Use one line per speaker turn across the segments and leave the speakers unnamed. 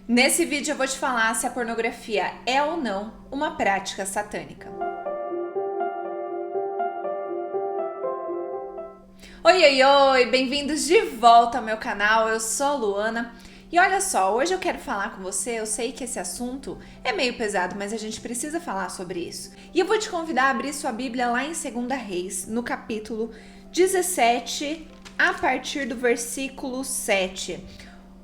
Nesse vídeo eu vou te falar se a pornografia é ou não uma prática satânica. Oi, oi, oi! Bem-vindos de volta ao meu canal, eu sou a Luana. E olha só, hoje eu quero falar com você, eu sei que esse assunto é meio pesado, mas a gente precisa falar sobre isso. E eu vou te convidar a abrir sua Bíblia lá em 2 Reis, no capítulo 17, a partir do versículo 7.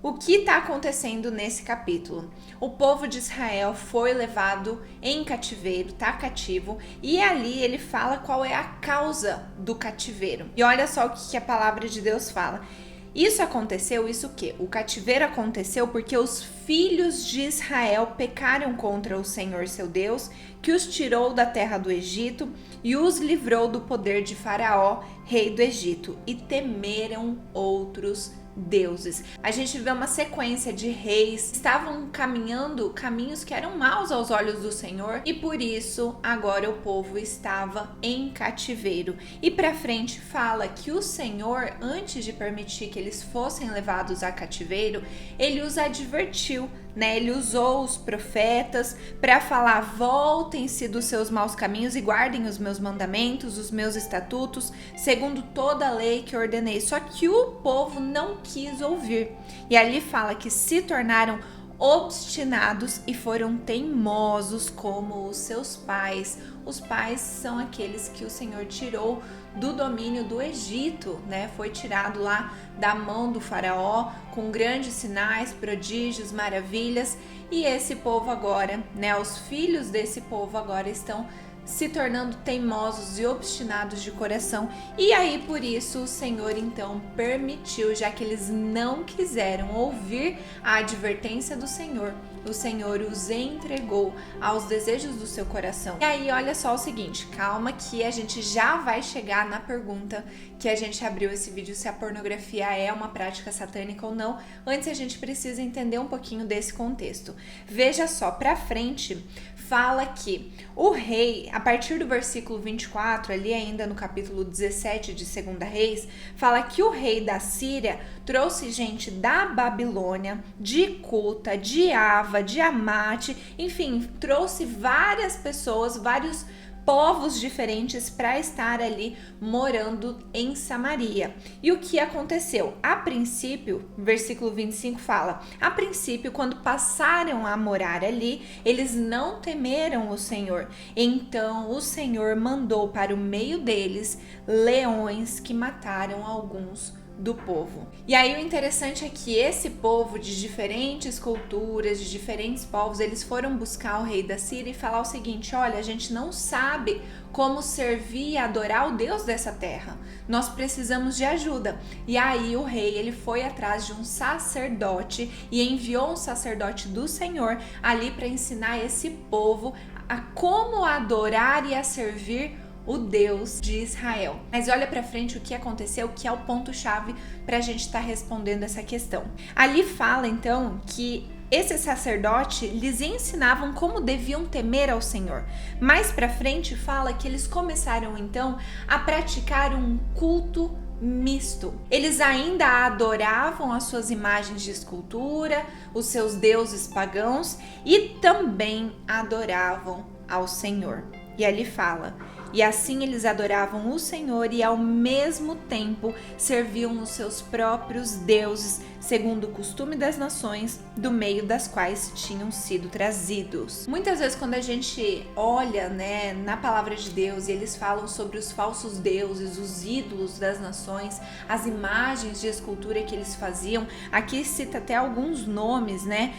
O que está acontecendo nesse capítulo? O povo de Israel foi levado em cativeiro, está cativo, e ali ele fala qual é a causa do cativeiro. E olha só o que a palavra de Deus fala. Isso aconteceu, isso o quê? O cativeiro aconteceu porque os filhos de Israel pecaram contra o Senhor seu Deus, que os tirou da terra do Egito e os livrou do poder de Faraó, rei do Egito, e temeram outros deuses. A gente vê uma sequência de reis, estavam caminhando caminhos que eram maus aos olhos do Senhor, e por isso agora o povo estava em cativeiro. E para frente fala que o Senhor, antes de permitir que eles fossem levados a cativeiro, ele os advertiu, né? Ele usou os profetas para falar: voltem-se dos seus maus caminhos e guardem os meus mandamentos, os meus estatutos, segundo toda a lei que ordenei. Só que o povo não quis ouvir. E ali fala que se tornaram obstinados e foram teimosos como os seus pais. Os pais são aqueles que o Senhor tirou do domínio do Egito, né? Foi tirado lá da mão do faraó com grandes sinais, prodígios, maravilhas. E esse povo agora, né? Os filhos desse povo agora estão se tornando teimosos e obstinados de coração. E aí por isso o Senhor então permitiu, já que eles não quiseram ouvir a advertência do Senhor, o Senhor os entregou aos desejos do seu coração. E aí olha só o seguinte, calma que a gente já vai chegar na pergunta que a gente abriu esse vídeo, se a pornografia é uma prática satânica ou não. Antes a gente precisa entender um pouquinho desse contexto. Veja só, pra frente fala que o rei, a partir do versículo 24, ali ainda no capítulo 17 de 2 Reis, fala que o rei da Síria trouxe gente da Babilônia, de Cuta, de Ava, de Amate, enfim, trouxe várias pessoas, vários povos diferentes para estar ali morando em Samaria. E o que aconteceu? A princípio, versículo 25 fala: a princípio, quando passaram a morar ali, eles não temeram o Senhor. Então o Senhor mandou para o meio deles leões que mataram alguns do povo. E aí o interessante é que esse povo de diferentes culturas, de diferentes povos, eles foram buscar o rei da Síria e falar o seguinte: olha, a gente não sabe como servir e adorar o Deus dessa terra. Nós precisamos de ajuda. E aí o rei, ele foi atrás de um sacerdote e enviou um sacerdote do Senhor ali para ensinar esse povo a como adorar e a servir o Deus de Israel. Mas olha pra frente o que aconteceu, que é o ponto-chave pra gente estar respondendo essa questão. Ali fala então que esse sacerdote lhes ensinavam como deviam temer ao Senhor. Mais pra frente fala que eles começaram então a praticar um culto misto. Eles ainda adoravam as suas imagens de escultura, os seus deuses pagãos, e também adoravam ao Senhor. E ali fala: e assim eles adoravam o Senhor e ao mesmo tempo serviam os seus próprios deuses, segundo o costume das nações do meio das quais tinham sido trazidos. Muitas vezes quando a gente olha, né, na palavra de Deus, e eles falam sobre os falsos deuses, os ídolos das nações, as imagens de escultura que eles faziam, aqui cita até alguns nomes, né?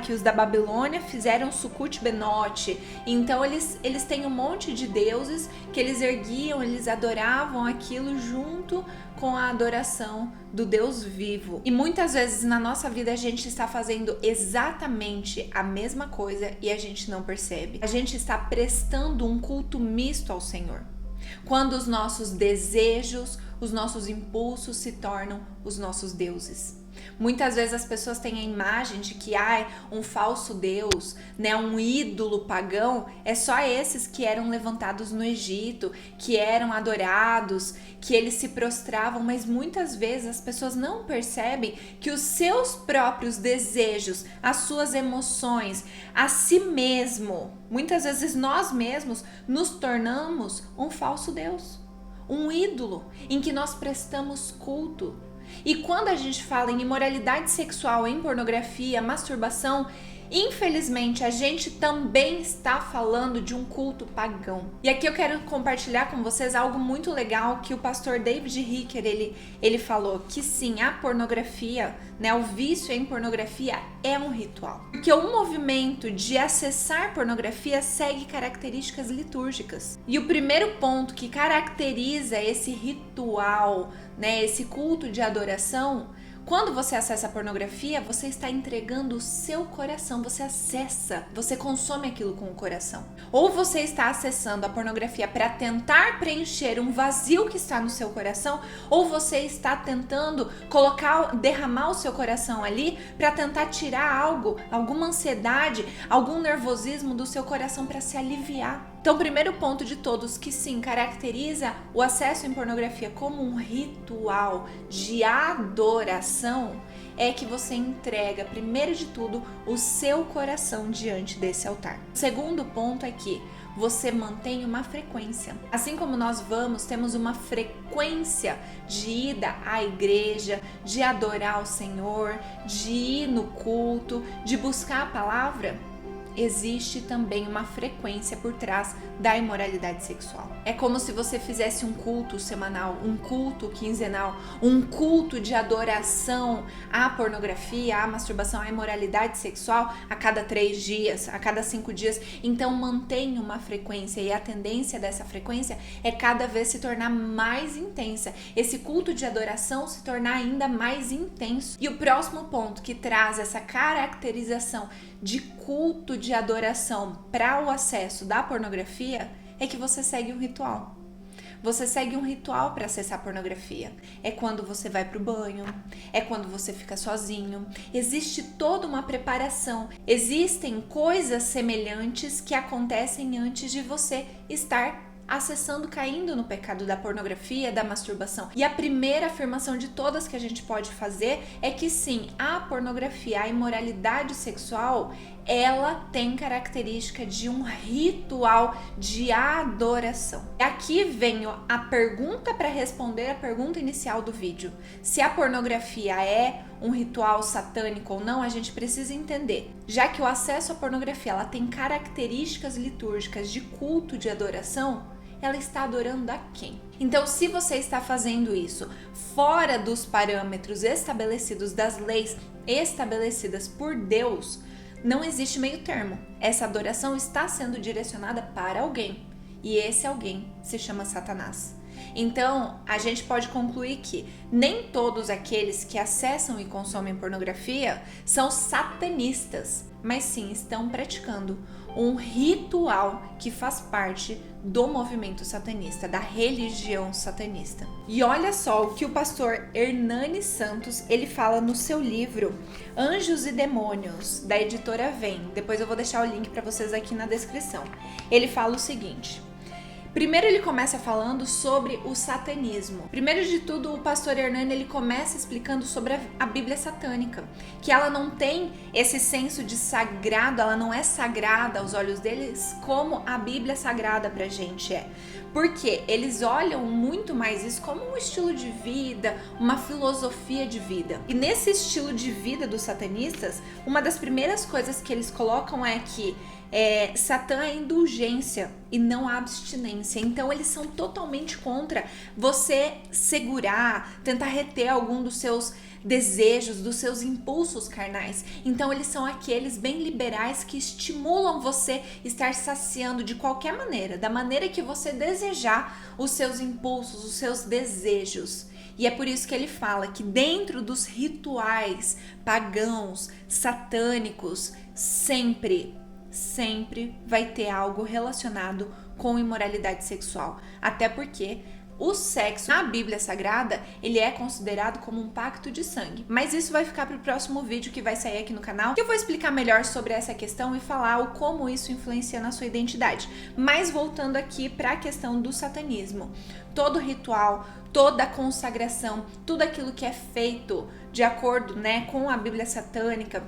Que os da Babilônia fizeram Sucute-Benote. Então eles têm um monte de deuses que eles erguiam, eles adoravam aquilo junto com a adoração do Deus vivo. E muitas vezes na nossa vida a gente está fazendo exatamente a mesma coisa e a gente não percebe. A gente está prestando um culto misto ao Senhor. Quando os nossos desejos, os nossos impulsos se tornam os nossos deuses. Muitas vezes as pessoas têm a imagem de que um falso deus, né, um ídolo pagão, é só esses que eram levantados no Egito, que eram adorados, que eles se prostravam, mas muitas vezes as pessoas não percebem que os seus próprios desejos, as suas emoções, a si mesmo, muitas vezes nós mesmos nos tornamos um falso deus, um ídolo em que nós prestamos culto. E quando a gente fala em imoralidade sexual, em pornografia, masturbação, infelizmente a gente também está falando de um culto pagão. E aqui eu quero compartilhar com vocês algo muito legal que o pastor David Ricker, ele falou, que sim, a pornografia, né, o vício em pornografia é um ritual. Porque o movimento de acessar pornografia segue características litúrgicas. E o primeiro ponto que caracteriza esse ritual, né, esse culto de adoração, quando você acessa a pornografia, você está entregando o seu coração, você acessa, você consome aquilo com o coração. Ou você está acessando a pornografia para tentar preencher um vazio que está no seu coração, ou você está tentando derramar o seu coração ali para tentar tirar algo, alguma ansiedade, algum nervosismo do seu coração para se aliviar. Então, o primeiro ponto de todos que sim, caracteriza o acesso em pornografia como um ritual de adoração é que você entrega, primeiro de tudo, o seu coração diante desse altar. O segundo ponto é que você mantém uma frequência. Assim como nós temos uma frequência de ida à igreja, de adorar o Senhor, de ir no culto, de buscar a palavra, existe também uma frequência por trás da imoralidade sexual. É como se você fizesse um culto semanal, um culto quinzenal, um culto de adoração à pornografia, à masturbação, à imoralidade sexual a cada 3 dias, a cada 5 dias. Então mantenha uma frequência e a tendência dessa frequência é cada vez se tornar mais intensa. Esse culto de adoração se tornar ainda mais intenso. E o próximo ponto que traz essa caracterização de culto de adoração para o acesso da pornografia é que você segue um ritual. Você segue um ritual para acessar a pornografia. É quando você vai pro banho, é quando você fica sozinho. Existe toda uma preparação. Existem coisas semelhantes que acontecem antes de você estar acessando, caindo no pecado da pornografia, da masturbação. E a primeira afirmação de todas que a gente pode fazer é que sim, a pornografia, a imoralidade sexual, ela tem característica de um ritual de adoração. Aqui vem a pergunta para responder a pergunta inicial do vídeo. Se a pornografia é um ritual satânico ou não, a gente precisa entender. Já que o acesso à pornografia ela tem características litúrgicas de culto de adoração, ela está adorando a quem? Então, se você está fazendo isso fora dos parâmetros estabelecidos, das leis estabelecidas por Deus, não existe meio termo. Essa adoração está sendo direcionada para alguém. E esse alguém se chama Satanás. Então, a gente pode concluir que nem todos aqueles que acessam e consomem pornografia são satanistas, mas sim estão praticando um ritual que faz parte do movimento satanista, da religião satanista. E olha só o que o pastor Hernani Santos, ele fala no seu livro Anjos e Demônios, da editora Vem. Depois eu vou deixar o link para vocês aqui na descrição. Ele fala o seguinte: primeiro ele começa falando sobre o satanismo. Primeiro de tudo, o pastor Hernani ele começa explicando sobre a Bíblia satânica, que ela não tem esse senso de sagrado, ela não é sagrada aos olhos deles como a Bíblia sagrada pra gente é. Porque eles olham muito mais isso como um estilo de vida, uma filosofia de vida. E nesse estilo de vida dos satanistas, uma das primeiras coisas que eles colocam é que Satã é indulgência e não a abstinência. Então eles são totalmente contra você segurar, tentar reter algum dos seus desejos, dos seus impulsos carnais. Então eles são aqueles bem liberais que estimulam você estar saciando de qualquer maneira, da maneira que você desejar os seus impulsos, os seus desejos. E é por isso que ele fala que dentro dos rituais pagãos, satânicos, sempre vai ter algo relacionado com imoralidade sexual. Até porque O sexo na Bíblia Sagrada, ele é considerado como um pacto de sangue. Mas isso vai ficar para o próximo vídeo que vai sair aqui no canal, que eu vou explicar melhor sobre essa questão e falar o como isso influencia na sua identidade. Mas voltando aqui para a questão do satanismo. Todo ritual, toda a consagração, tudo aquilo que é feito de acordo, com a Bíblia satânica,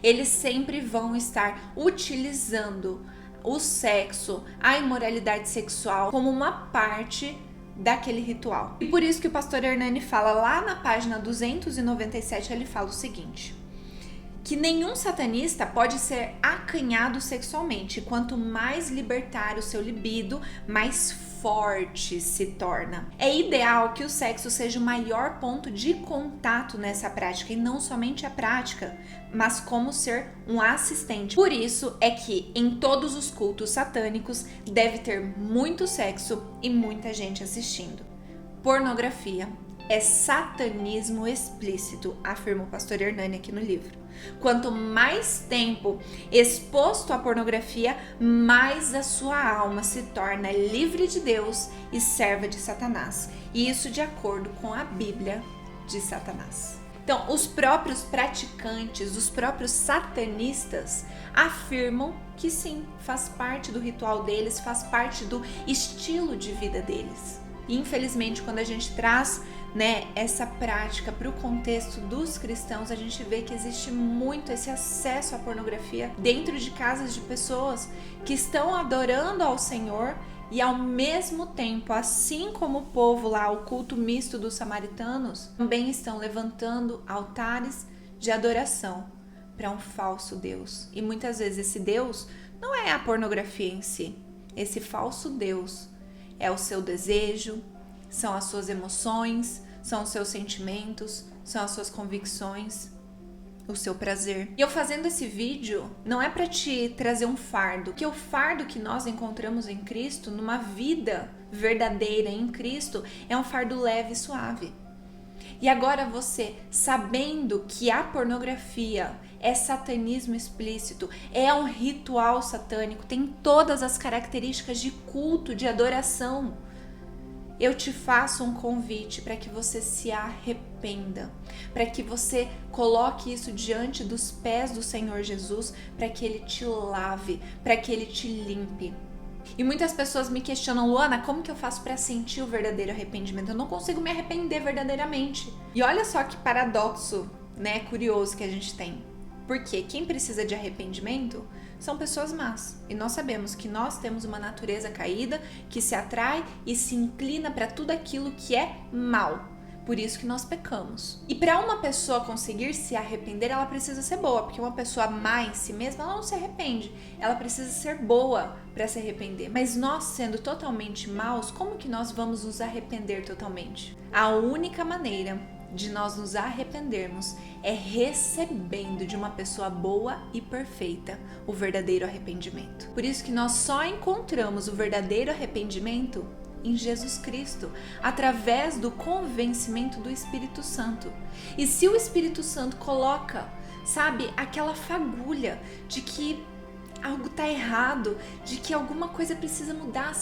eles sempre vão estar utilizando o sexo, a imoralidade sexual como uma parte daquele ritual. E por isso que o pastor Hernani fala lá na página 297, ele fala o seguinte: que nenhum satanista pode ser acanhado sexualmente. Quanto mais libertar o seu libido, mais forte se torna. É ideal que o sexo seja o maior ponto de contato nessa prática, e não somente a prática, mas como ser um assistente. Por isso é que em todos os cultos satânicos deve ter muito sexo e muita gente assistindo. Pornografia é satanismo explícito, afirma o pastor Hernani aqui no livro. Quanto mais tempo exposto à pornografia, mais a sua alma se torna livre de Deus e serva de Satanás. E isso de acordo com a Bíblia de Satanás. Então, os próprios praticantes, os próprios satanistas afirmam que sim, faz parte do ritual deles, faz parte do estilo de vida deles. E infelizmente, quando a gente traz essa prática para o contexto dos cristãos, a gente vê que existe muito esse acesso à pornografia dentro de casas de pessoas que estão adorando ao Senhor e ao mesmo tempo, assim como o povo lá, o culto misto dos samaritanos, também estão levantando altares de adoração para um falso Deus. E muitas vezes esse Deus não é a pornografia em si. Esse falso Deus é o seu desejo, são as suas emoções, são os seus sentimentos, são as suas convicções, o seu prazer. E eu fazendo esse vídeo não é para te trazer um fardo, que o fardo que nós encontramos em Cristo, numa vida verdadeira em Cristo, é um fardo leve e suave. E agora você, sabendo que a pornografia é satanismo explícito, é um ritual satânico, tem todas as características de culto, de adoração, eu te faço um convite para que você se arrependa, para que você coloque isso diante dos pés do Senhor Jesus, para que Ele te lave, para que Ele te limpe. E muitas pessoas me questionam: Luana, como que eu faço para sentir o verdadeiro arrependimento? Eu não consigo me arrepender verdadeiramente. E olha só que paradoxo, curioso que a gente tem. Porque quem precisa de arrependimento são pessoas más. E nós sabemos que nós temos uma natureza caída que se atrai e se inclina para tudo aquilo que é mal. Por isso que nós pecamos. E para uma pessoa conseguir se arrepender, ela precisa ser boa. Porque uma pessoa má em si mesma, ela não se arrepende. Ela precisa ser boa para se arrepender. Mas nós, sendo totalmente maus, como que nós vamos nos arrepender totalmente? A única maneira de nós nos arrependermos é recebendo de uma pessoa boa e perfeita o verdadeiro arrependimento. Por isso que nós só encontramos o verdadeiro arrependimento em Jesus Cristo, através do convencimento do Espírito Santo. E se o Espírito Santo coloca, aquela fagulha de que algo tá errado, de que alguma coisa precisa mudar,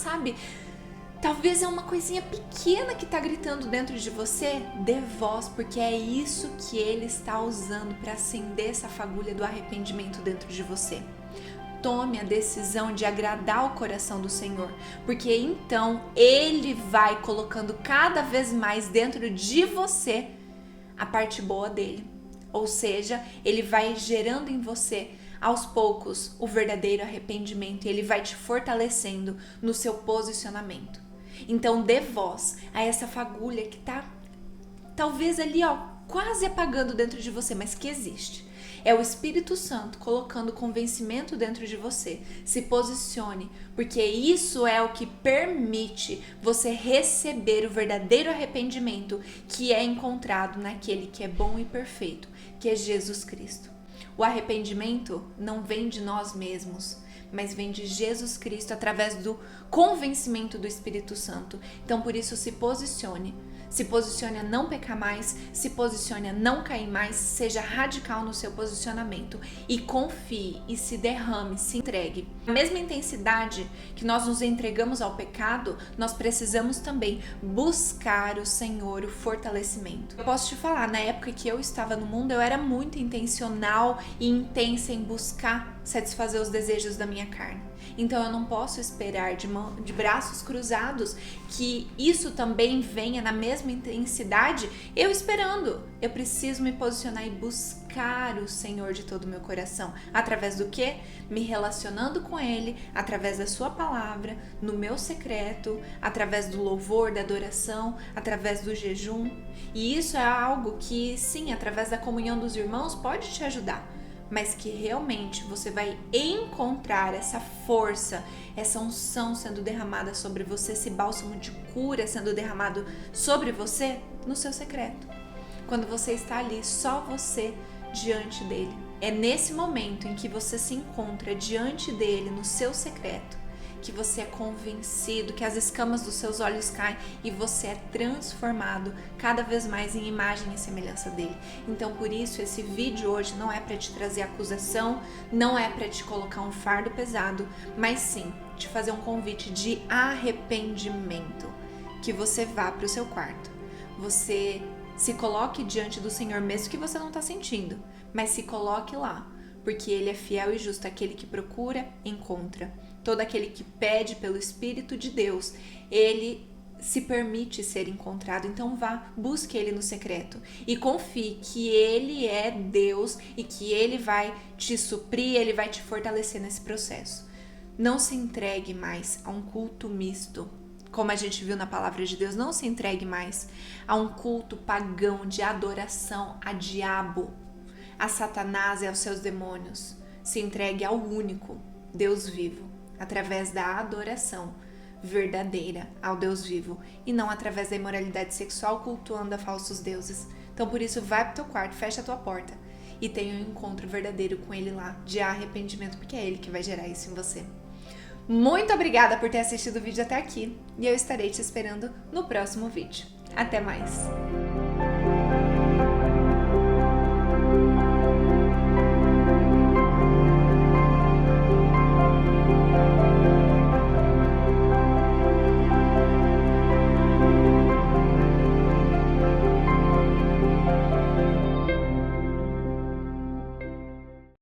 talvez é uma coisinha pequena que tá gritando dentro de você, dê voz, porque é isso que Ele está usando para acender essa fagulha do arrependimento dentro de você. Tome a decisão de agradar o coração do Senhor, porque então Ele vai colocando cada vez mais dentro de você a parte boa dele. Ou seja, Ele vai gerando em você aos poucos o verdadeiro arrependimento e Ele vai te fortalecendo no seu posicionamento. Então dê voz a essa fagulha que tá talvez ali quase apagando dentro de você, mas que existe. É o Espírito Santo colocando convencimento dentro de você. Se posicione, porque isso é o que permite você receber o verdadeiro arrependimento que é encontrado naquele que é bom e perfeito, que é Jesus Cristo. O arrependimento não vem de nós mesmos, mas vem de Jesus Cristo através do convencimento do Espírito Santo. Então, por isso, se posicione. Se posicione a não pecar mais, se posicione a não cair mais, seja radical no seu posicionamento e confie e se derrame, se entregue. A mesma intensidade que nós nos entregamos ao pecado, nós precisamos também buscar o Senhor, o fortalecimento. Eu posso te falar, na época que eu estava no mundo, eu era muito intencional e intensa em buscar satisfazer os desejos da minha carne. Então eu não posso esperar de braços cruzados que isso também venha na mesma intensidade eu esperando. Eu preciso me posicionar e buscar o Senhor de todo o meu coração. Através do quê? Me relacionando com Ele, através da Sua palavra, no meu secreto, através do louvor, da adoração, através do jejum. E isso é algo que, sim, através da comunhão dos irmãos pode te ajudar, mas que realmente você vai encontrar essa força, essa unção sendo derramada sobre você, esse bálsamo de cura sendo derramado sobre você no seu secreto. Quando você está ali, só você diante dele. É nesse momento em que você se encontra diante dele, no seu secreto, que você é convencido, que as escamas dos seus olhos caem e você é transformado cada vez mais em imagem e semelhança dele. Então, por isso, esse vídeo hoje não é para te trazer acusação, não é para te colocar um fardo pesado, mas sim te fazer um convite de arrependimento. Que você vá para o seu quarto, você se coloque diante do Senhor, mesmo que você não está sentindo, mas se coloque lá, porque Ele é fiel e justo, aquele que procura, encontra. Todo aquele que pede pelo Espírito de Deus, ele se permite ser encontrado. Então vá, busque Ele no secreto e confie que Ele é Deus e que Ele vai te suprir, Ele vai te fortalecer nesse processo. Não se entregue mais a um culto misto, como a gente viu na palavra de Deus. Não se entregue mais a um culto pagão de adoração a diabo, a Satanás e aos seus demônios. Se entregue ao único Deus vivo, através da adoração verdadeira ao Deus vivo e não através da imoralidade sexual cultuando a falsos deuses. Então por isso vai pro teu quarto, fecha a tua porta e tenha um encontro verdadeiro com Ele lá, de arrependimento, porque é Ele que vai gerar isso em você. Muito obrigada por ter assistido o vídeo até aqui e eu estarei te esperando no próximo vídeo. Até mais!